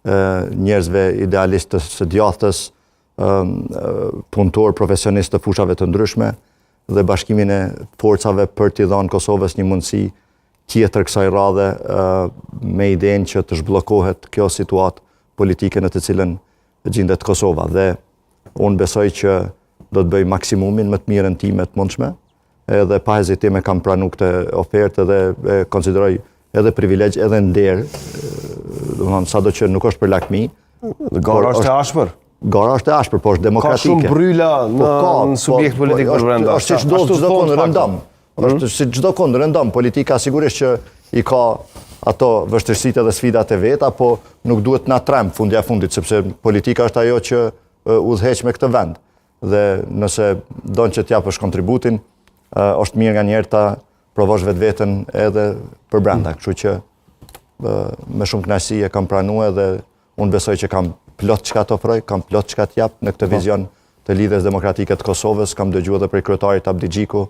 njerëzve idealistës së djathtës, punëtor, profesionistë të fushave të ndryshme dhe bashkimin e forcave për t'i dhënë Kosovës një mundësi tjetër kësaj radhe me idenë që të zhbllokohet kjo situatë politike në të cilën gjendet Kosova. Dhe unë besoj që do të bëj maksimumin më të mirën time të mundshme, edhe pa hezitime kam pranu këtë ofertë dhe konsideroj edhe privilegj, edhe nder, sado që nuk është për lakmi. Gara është e ashpër? Gara është e ashpër, po është demokratike. Ka shumë bryla në subjekt politik për brenda. Është si çdo kund rëndom. Është si çdo kund rëndom. Politika sigurisht që i ka ato vështirësitë dhe sfidat e veta, po nuk duhet na tremb fundja fundit, sepse politika është ajo që udhëheq me këtë vend. Dhe nëse don që t'japësh kontributin, është mirë nga njerë ta provosh vetveten edhe për brenda. Kështu që me shumë kënaqësi e kam pranuar dhe unë besoj që kam plot çka të ofroj, kam plot çka t'jap në këtë vizion të lidhjes demokratike të Kosovës, kam dëgjuar edhe prej kryetarit Abdi Xhiku